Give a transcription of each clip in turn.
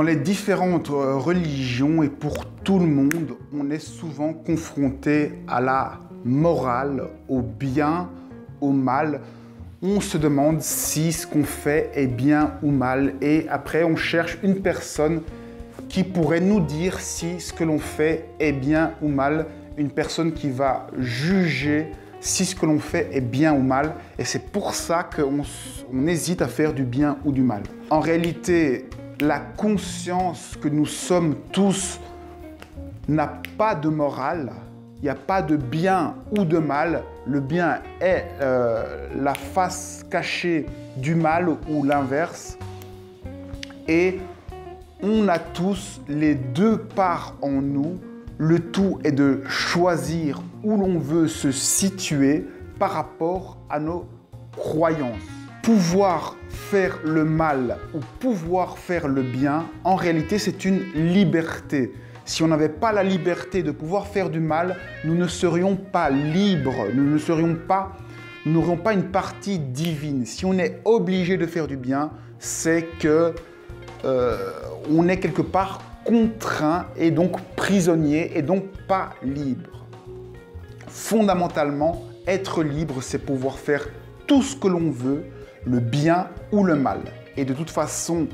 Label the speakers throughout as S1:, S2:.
S1: les différentes religions et pour tout le monde, on est souvent confronté à la morale, au bien, au mal. On se demande si ce qu'on fait est bien ou mal et après on cherche une personne qui pourrait nous dire si ce que l'on fait est bien ou mal, une personne qui va juger si ce que l'on fait est bien ou mal et c'est pour ça qu'on hésite à faire du bien ou du mal. En réalité, la conscience que nous sommes tous n'a pas de morale, il n'y a pas de bien ou de mal. Le bien est la face cachée du mal ou l'inverse. Et on a tous les deux parts en nous. Le tout est de choisir où l'on veut se situer par rapport à nos croyances. Pouvoir faire le mal ou pouvoir faire le bien, en réalité, c'est une liberté. Si on n'avait pas la liberté de pouvoir faire du mal, nous ne serions pas libres, nous n'aurions pas une partie divine. Si on est obligé de faire du bien, c'est que on est quelque part contraint et donc prisonnier et donc pas libre. Fondamentalement, être libre, c'est pouvoir faire tout ce que l'on veut, le bien ou le mal. Et de toute façon,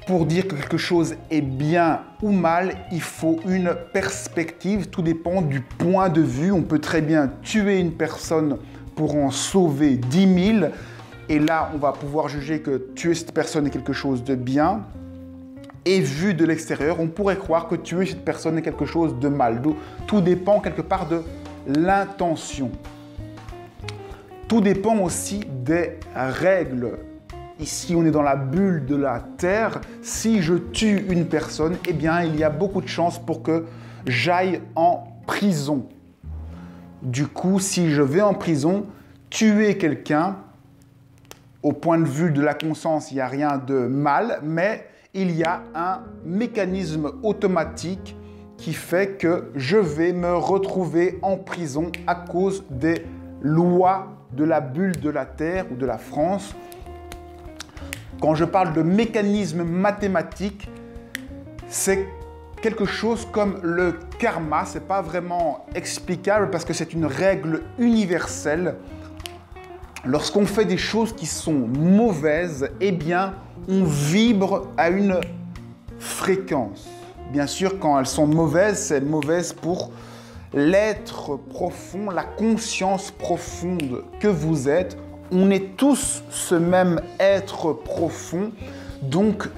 S1: pour dire que quelque chose est bien ou mal, il faut une perspective. Tout dépend du point de vue. On peut très bien tuer une personne pour en sauver 10 000. Et là, on va pouvoir juger que tuer cette personne est quelque chose de bien. Et vu de l'extérieur, on pourrait croire que tuer cette personne est quelque chose de mal. Donc, tout dépend quelque part de l'intention. Tout dépend aussi des règles. Ici, on est dans la bulle de la Terre. Si je tue une personne, eh bien, il y a beaucoup de chances pour que j'aille en prison. Du coup, si je vais en prison, tuer quelqu'un, au point de vue de la conscience, il n'y a rien de mal, mais il y a un mécanisme automatique qui fait que je vais me retrouver en prison à cause des lois de la bulle de la Terre ou de la France. Quand je parle de mécanisme mathématique, c'est quelque chose comme le karma. Ce n'est pas vraiment explicable parce que c'est une règle universelle. Lorsqu'on fait des choses qui sont mauvaises, eh bien, on vibre à une fréquence. Bien sûr, quand elles sont mauvaises, c'est mauvaise pour l'être profond, la conscience profonde que vous êtes. On est tous ce même être profond, donc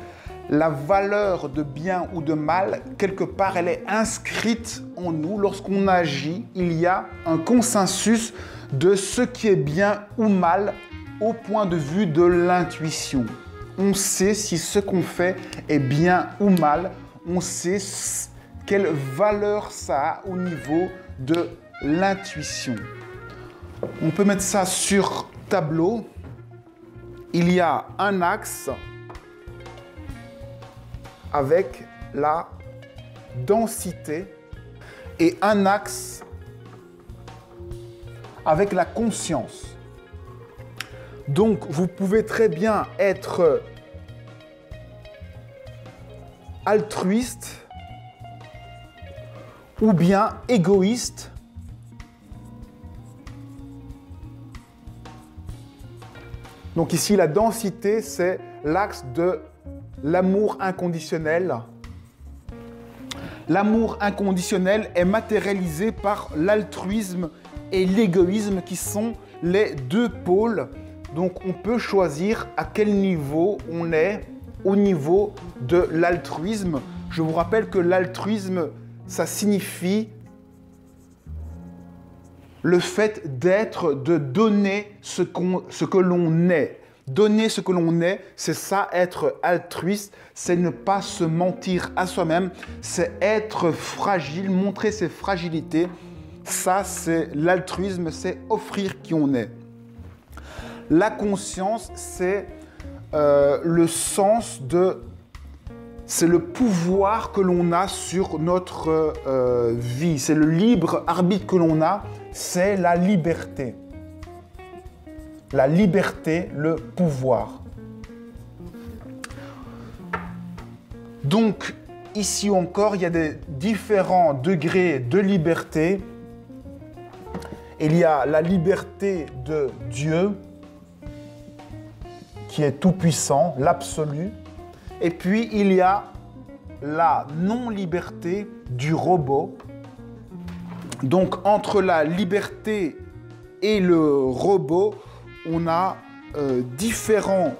S1: la valeur de bien ou de mal, quelque part, elle est inscrite en nous. Lorsqu'on agit, il y a un consensus de ce qui est bien ou mal au point de vue de l'intuition. On sait si ce qu'on fait est bien ou mal, on sait quelle valeur ça a au niveau de l'intuition. On peut mettre ça sur tableau. Il y a un axe avec la densité et un axe avec la conscience. Donc, vous pouvez très bien être altruiste ou bien égoïste. Donc ici, la densité, c'est l'axe de l'amour inconditionnel. L'amour inconditionnel est matérialisé par l'altruisme et l'égoïsme qui sont les deux pôles. Donc on peut choisir à quel niveau on est au niveau de l'altruisme. Je vous rappelle que l'altruisme, ça signifie le fait d'être, de donner ce que l'on est. Donner ce que l'on est, c'est ça, être altruiste, c'est ne pas se mentir à soi-même, c'est être fragile, montrer ses fragilités. Ça, c'est l'altruisme, c'est offrir qui on est. La conscience, c'est le sens de... C'est le pouvoir que l'on a sur notre vie. C'est le libre arbitre que l'on a. C'est la liberté. La liberté, le pouvoir. Donc, ici encore, il y a des différents degrés de liberté. Il y a la liberté de Dieu, qui est tout-puissant, l'absolu. Et puis, il y a la non-liberté du robot. Donc, entre la liberté et le robot, on a différents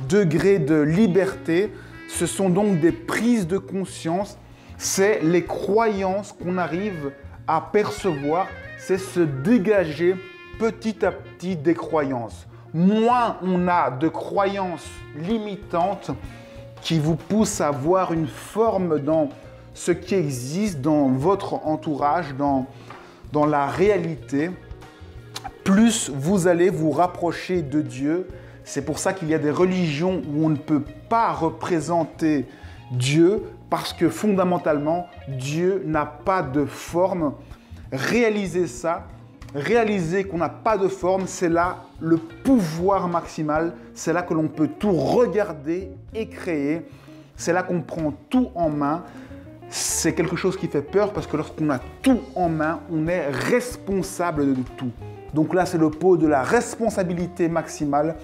S1: degrés de liberté. Ce sont donc des prises de conscience. C'est les croyances qu'on arrive à percevoir. C'est se dégager petit à petit des croyances. Moins on a de croyances limitantes qui vous poussent à voir une forme dans ce qui existe, dans votre entourage, dans la réalité, plus vous allez vous rapprocher de Dieu. C'est pour ça qu'il y a des religions où on ne peut pas représenter Dieu, parce que fondamentalement, Dieu n'a pas de forme. Réaliser ça, réaliser qu'on n'a pas de forme, c'est là le pouvoir maximal, c'est là que l'on peut tout regarder et créer, c'est là qu'on prend tout en main. C'est quelque chose qui fait peur parce que lorsqu'on a tout en main, on est responsable de tout. Donc là, c'est le pôle de la responsabilité maximale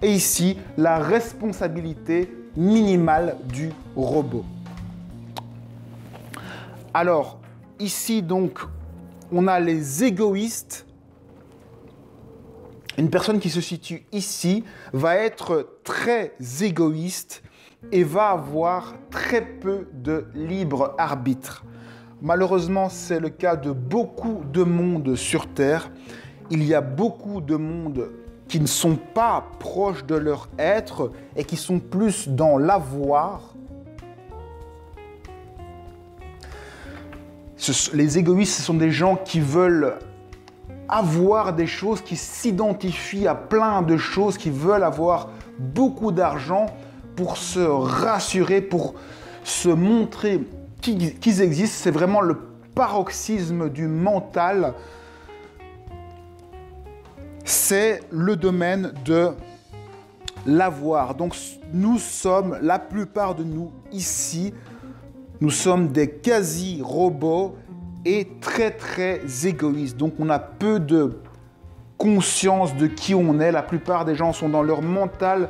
S1: et ici, la responsabilité minimale du robot. Alors, ici donc, on a les égoïstes. Une personne qui se situe ici va être très égoïste et va avoir très peu de libre arbitre. Malheureusement, c'est le cas de beaucoup de monde sur Terre. Il y a beaucoup de monde qui ne sont pas proches de leur être et qui sont plus dans l'avoir. Les égoïstes, ce sont des gens qui veulent avoir des choses, qui s'identifient à plein de choses, qui veulent avoir beaucoup d'argent pour se rassurer, pour se montrer qu'ils existent. C'est vraiment le paroxysme du mental. C'est le domaine de l'avoir. Donc nous sommes, la plupart de nous ici, nous sommes des quasi-robots et très très égoïstes. Donc on a peu de conscience de qui on est. La plupart des gens sont dans leur mental.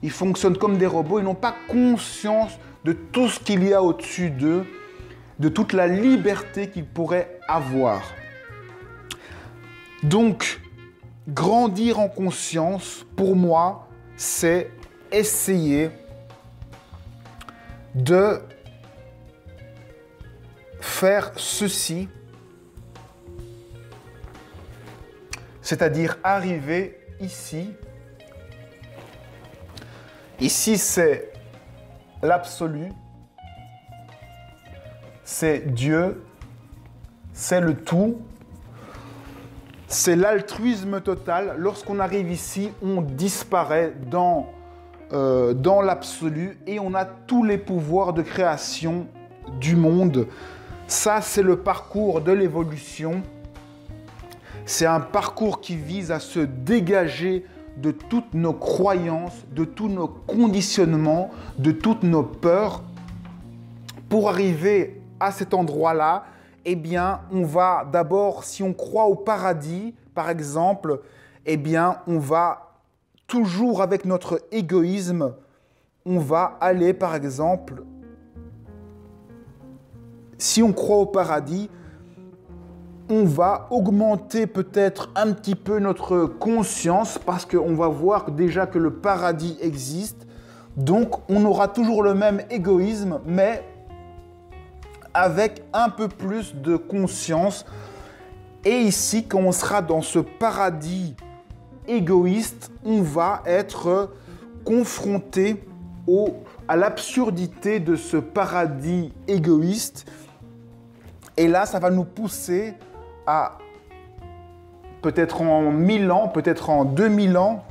S1: Ils fonctionnent comme des robots. Ils n'ont pas conscience de tout ce qu'il y a au-dessus d'eux, de toute la liberté qu'ils pourraient avoir. Donc, grandir en conscience, pour moi, c'est essayer de faire ceci, c'est-à-dire arriver ici. Ici, c'est l'absolu, c'est Dieu, c'est le tout, c'est l'altruisme total. Lorsqu'on arrive ici, on disparaît dans l'absolu et on a tous les pouvoirs de création du monde. Ça, c'est le parcours de l'évolution. C'est un parcours qui vise à se dégager de toutes nos croyances, de tous nos conditionnements, de toutes nos peurs. Pour arriver à cet endroit-là, eh bien, on va d'abord, si on croit au paradis, par exemple, eh bien, on va toujours avec notre égoïsme, on va aller, par exemple, si on croit au paradis, on va augmenter peut-être un petit peu notre conscience parce qu'on va voir déjà que le paradis existe. Donc, on aura toujours le même égoïsme, mais avec un peu plus de conscience. Et ici, quand on sera dans ce paradis égoïste, on va être confronté à l'absurdité de ce paradis égoïste. Et là, ça va nous pousser à, peut-être en 1000 ans, peut-être en 2000 ans,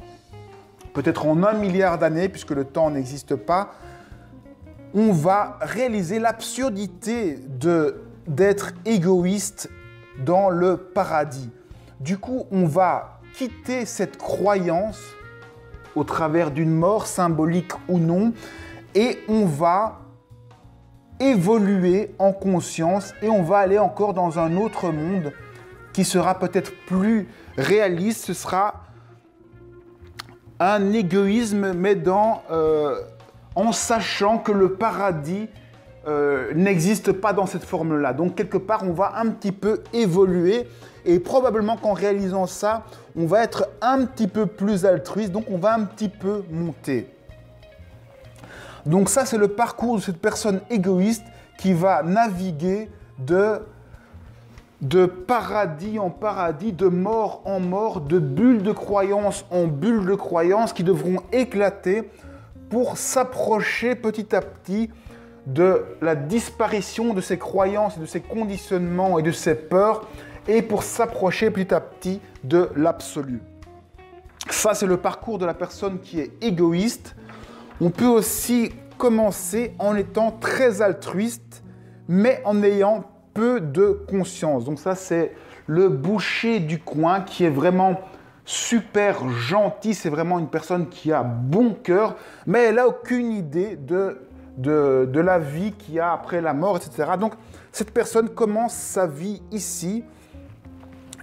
S1: peut-être en 1 milliard d'années, puisque le temps n'existe pas, on va réaliser l'absurdité d'être égoïste dans le paradis. Du coup, on va quitter cette croyance au travers d'une mort symbolique ou non, et on va évoluer en conscience et on va aller encore dans un autre monde qui sera peut-être plus réaliste. Ce sera un égoïsme, mais en sachant que le paradis n'existe pas dans cette forme-là. Donc, quelque part, on va un petit peu évoluer et probablement qu'en réalisant ça, on va être un petit peu plus altruiste, donc on va un petit peu monter. Donc ça, c'est le parcours de cette personne égoïste qui va naviguer de paradis en paradis, de mort en mort, de bulles de croyance en bulles de croyance qui devront éclater pour s'approcher petit à petit de la disparition de ces croyances, de ces conditionnements et de ces peurs, et pour s'approcher petit à petit de l'absolu. Ça, c'est le parcours de la personne qui est égoïste. On peut aussi commencer en étant très altruiste, mais en ayant peu de conscience. Donc ça, c'est le boucher du coin qui est vraiment super gentil. C'est vraiment une personne qui a bon cœur, mais elle n'a aucune idée de la vie qu'il y a après la mort, etc. Donc, cette personne commence sa vie ici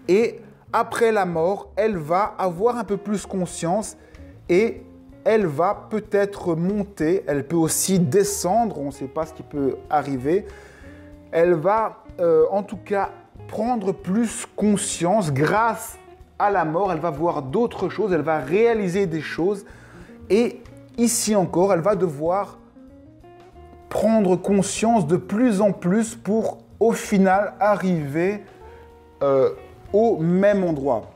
S1: et après la mort, elle va avoir un peu plus conscience et elle va peut-être monter, elle peut aussi descendre, on ne sait pas ce qui peut arriver. Elle va en tout cas prendre plus conscience grâce à la mort, elle va voir d'autres choses, elle va réaliser des choses et ici encore, elle va devoir prendre conscience de plus en plus pour au final arriver au même endroit.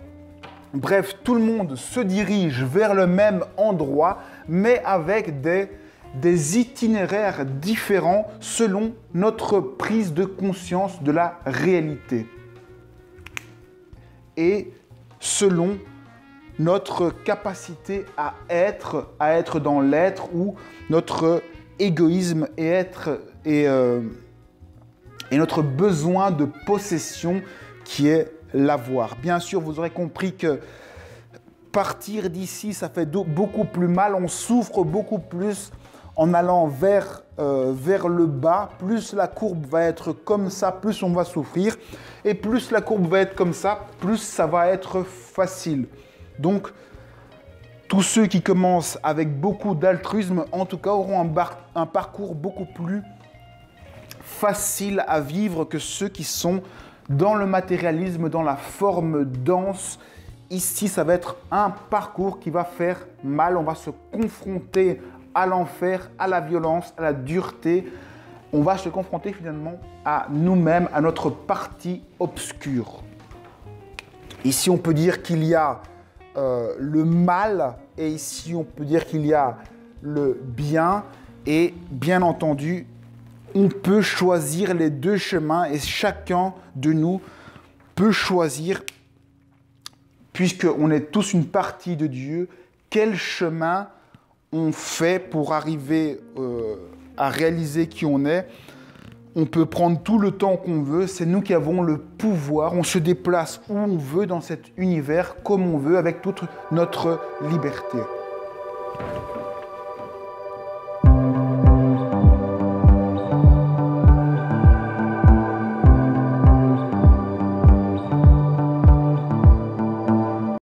S1: Bref, tout le monde se dirige vers le même endroit, mais avec des itinéraires différents selon notre prise de conscience de la réalité. Et selon notre capacité à être dans l'être ou notre égoïsme et notre besoin de possession qui est l'avoir. Bien sûr, vous aurez compris que partir d'ici, ça fait beaucoup plus mal, on souffre beaucoup plus en allant vers le bas. Plus la courbe va être comme ça, plus on va souffrir. Et plus la courbe va être comme ça, plus ça va être facile. Donc, tous ceux qui commencent avec beaucoup d'altruisme, en tout cas, auront un parcours beaucoup plus facile à vivre que ceux qui sont dans le matérialisme, dans la forme dense. Ici, ça va être un parcours qui va faire mal. On va se confronter à l'enfer, à la violence, à la dureté. On va se confronter finalement à nous-mêmes, à notre partie obscure. Ici, on peut dire qu'il y a le mal et ici, on peut dire qu'il y a le bien. Et bien entendu, on peut choisir les deux chemins et chacun de nous peut choisir, puisqu'on est tous une partie de Dieu, quel chemin on fait pour arriver à réaliser qui on est. On peut prendre tout le temps qu'on veut, c'est nous qui avons le pouvoir, on se déplace où on veut dans cet univers, comme on veut, avec toute notre liberté.